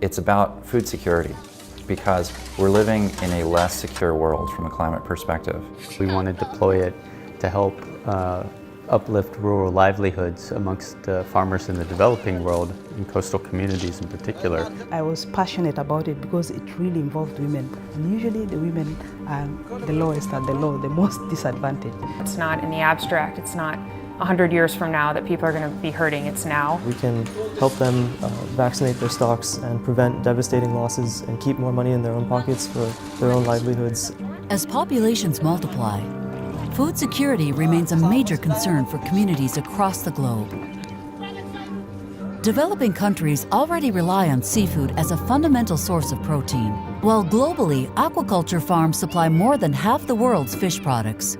It's about food security, because we're living in a less secure world from a climate perspective. We want to deploy it to help uplift rural livelihoods amongst farmers in the developing world, in coastal communities in particular. I was passionate about it because it really involved women. And usually the women are the lowest at the low, the most disadvantaged. It's not in the abstract, it's not 100 years from now that people are going to be hurting, it's now. We can help them vaccinate their stocks and prevent devastating losses and keep more money in their own pockets for their own livelihoods. As populations multiply, food security remains a major concern for communities across the globe. Developing countries already rely on seafood as a fundamental source of protein, while globally, aquaculture farms supply more than half the world's fish products.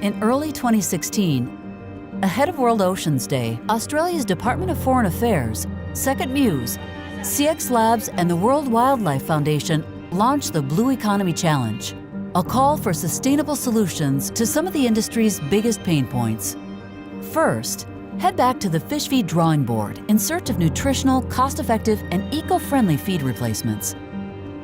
In early 2016, ahead of World Oceans Day, Australia's Department of Foreign Affairs, Second Muse, CX Labs, and the World Wildlife Foundation launched the Blue Economy Challenge, a call for sustainable solutions to some of the industry's biggest pain points. First, head back to the fish feed drawing board in search of nutritional, cost-effective, and eco-friendly feed replacements.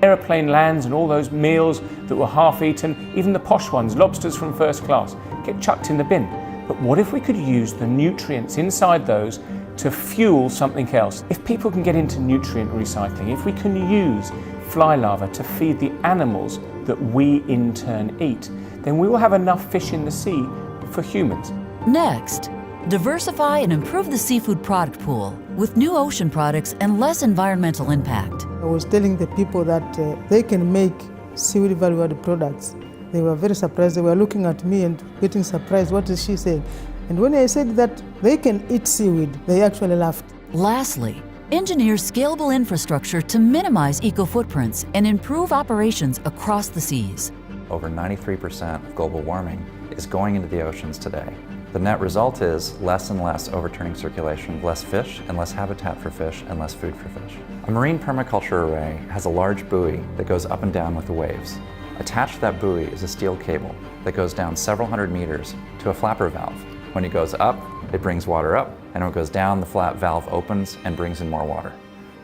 Aeroplane lands and all those meals that were half-eaten, even the posh ones, lobsters from first class, get chucked in the bin. But what if we could use the nutrients inside those to fuel something else? If people can get into nutrient recycling, if we can use fly larvae to feed the animals that we in turn eat, then we will have enough fish in the sea for humans. Next, diversify and improve the seafood product pool with new ocean products and less environmental impact. I was telling the people that they can make seaweed value-added products. They were very surprised. They were looking at me and getting surprised. What is she saying? And when I said that they can eat seaweed, they actually laughed. Lastly, engineer scalable infrastructure to minimize eco-footprints and improve operations across the seas. Over 93% of global warming is going into the oceans today. The net result is less and less overturning circulation, less fish and less habitat for fish and less food for fish. A marine permaculture array has a large buoy that goes up and down with the waves. Attached to that buoy is a steel cable that goes down several hundred meters to a flapper valve. When it goes up, it brings water up, and when it goes down, the flap valve opens and brings in more water.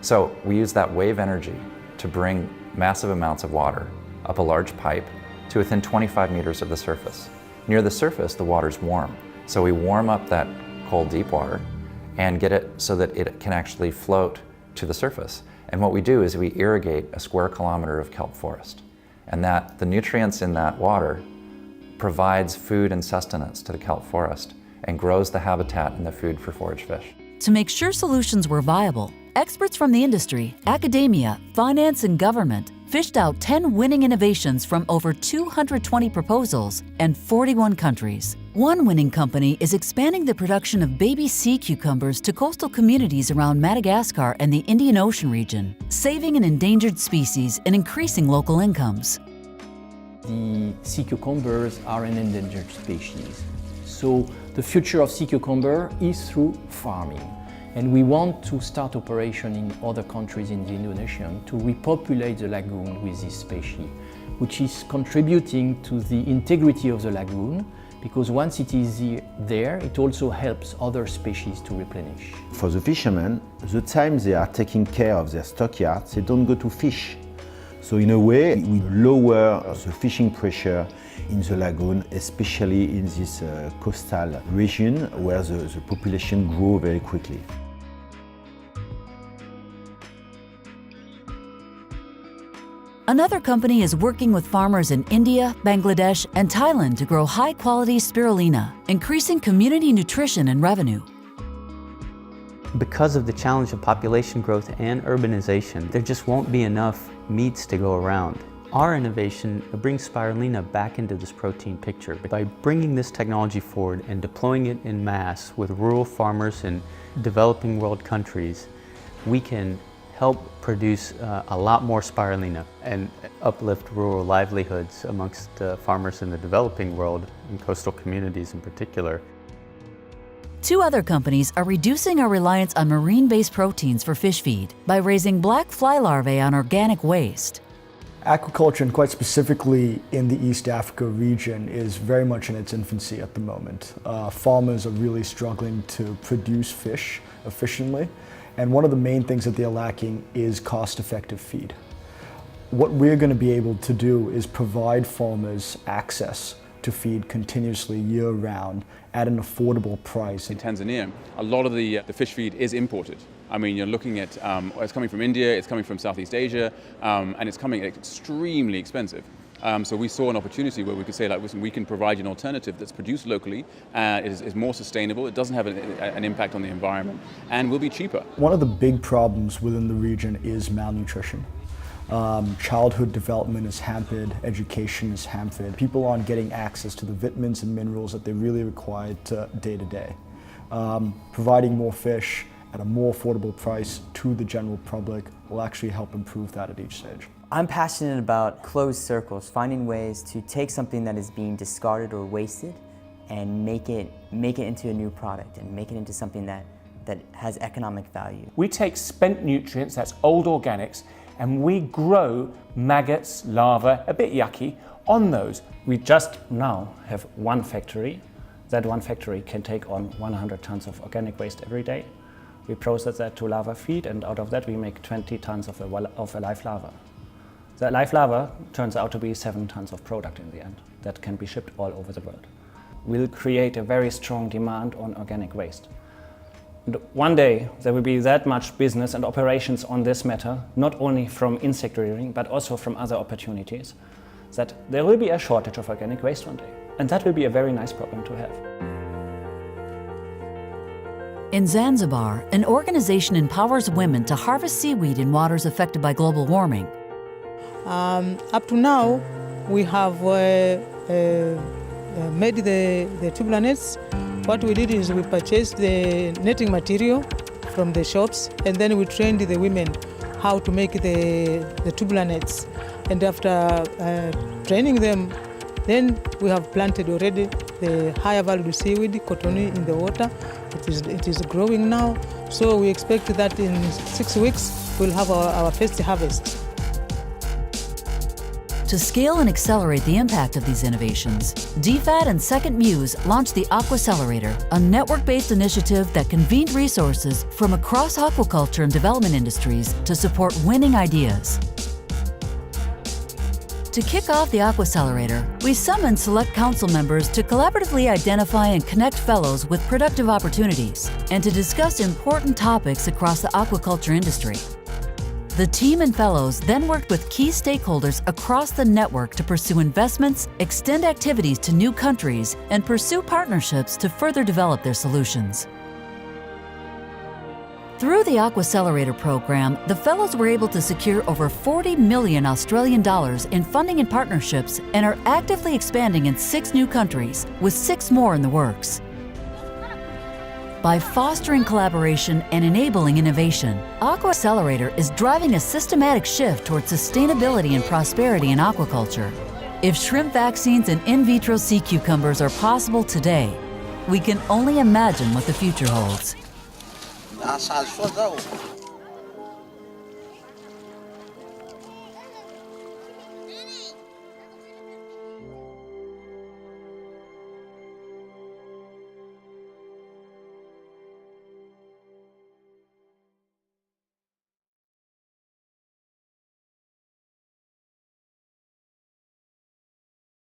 So we use that wave energy to bring massive amounts of water up a large pipe to within 25 meters of the surface. Near the surface, the water's warm. So we warm up that cold, deep water and get it so that it can actually float to the surface. And what we do is we irrigate a square kilometer of kelp forest. And that the nutrients in that water provides food and sustenance to the kelp forest and grows the habitat and the food for forage fish. To make sure solutions were viable, experts from the industry, academia, finance, and government fished out 10 winning innovations from over 220 proposals and 41 countries. One winning company is expanding the production of baby sea cucumbers to coastal communities around Madagascar and the Indian Ocean region, saving an endangered species and increasing local incomes. The sea cucumbers are an endangered species. So the future of sea cucumber is through farming. And we want to start operation in other countries in the Indian Ocean to repopulate the lagoon with this species, which is contributing to the integrity of the lagoon, because once it is there, it also helps other species to replenish. For the fishermen, the time they are taking care of their stockyards, they don't go to fish. So in a way, we lower the fishing pressure in the lagoon, especially in this coastal region where the population grows very quickly. Another company is working with farmers in India, Bangladesh, and Thailand to grow high-quality spirulina, increasing community nutrition and revenue. Because of the challenge of population growth and urbanization, there just won't be enough meats to go around. Our innovation brings spirulina back into this protein picture. By bringing this technology forward and deploying it in mass with rural farmers in developing world countries, we can help produce a lot more spirulina and uplift rural livelihoods amongst farmers in the developing world, in coastal communities in particular. Two other companies are reducing our reliance on marine-based proteins for fish feed by raising black fly larvae on organic waste. Aquaculture, and quite specifically in the East Africa region, is very much in its infancy at the moment. Farmers are really struggling to produce fish efficiently, and one of the main things that they're lacking is cost-effective feed. What we're going to be able to do is provide farmers access to feed continuously year-round at an affordable price. In Tanzania, a lot of the fish feed is imported. I mean, you're looking at, it's coming from India, it's coming from Southeast Asia, and it's coming extremely expensive. So we saw an opportunity where we could say, like, listen, we can provide you an alternative that's produced locally, is more sustainable, it doesn't have an impact on the environment, and will be cheaper. One of the big problems within the region is malnutrition. Childhood development is hampered, education is hampered. People aren't getting access to the vitamins and minerals that they really require day to day. Providing more fish at a more affordable price to the general public will actually help improve that at each stage. I'm passionate about closed circles, finding ways to take something that is being discarded or wasted and make it into a new product and make it into something that has economic value. We take spent nutrients, that's old organics, and we grow maggots, larvae, a bit yucky, on those. We just now have one factory. That one factory can take on 100 tons of organic waste every day. We process that to larva feed, and out of that we make 20 tons of a live larva. The live larva turns out to be 7 tons of product in the end that can be shipped all over the world. We'll create a very strong demand on organic waste. And one day there will be that much business and operations on this matter, not only from insect rearing but also from other opportunities, that there will be a shortage of organic waste one day. And that will be a very nice problem to have. In Zanzibar, an organization empowers women to harvest seaweed in waters affected by global warming. Up to now, we have made the tubular nets. What we did is we purchased the netting material from the shops, and then we trained the women how to make the tubular nets. And after training them, then we have planted already the higher value seaweed, cotonou, in the water. It is growing now, so we expect that in 6 weeks we'll have our first harvest. To scale and accelerate the impact of these innovations, DFAT and Second Muse launched the Aquacelerator, a network-based initiative that convened resources from across aquaculture and development industries to support winning ideas. To kick off the Aquacelerator, we summoned select council members to collaboratively identify and connect fellows with productive opportunities and to discuss important topics across the aquaculture industry. The team and fellows then worked with key stakeholders across the network to pursue investments, extend activities to new countries, and pursue partnerships to further develop their solutions. Through the Aquacelerator program, the fellows were able to secure over 40 million Australian dollars in funding and partnerships and are actively expanding in 6 new countries, with 6 more in the works. By fostering collaboration and enabling innovation, Aquacelerator is driving a systematic shift towards sustainability and prosperity in aquaculture. If shrimp vaccines and in vitro sea cucumbers are possible today, we can only imagine what the future holds.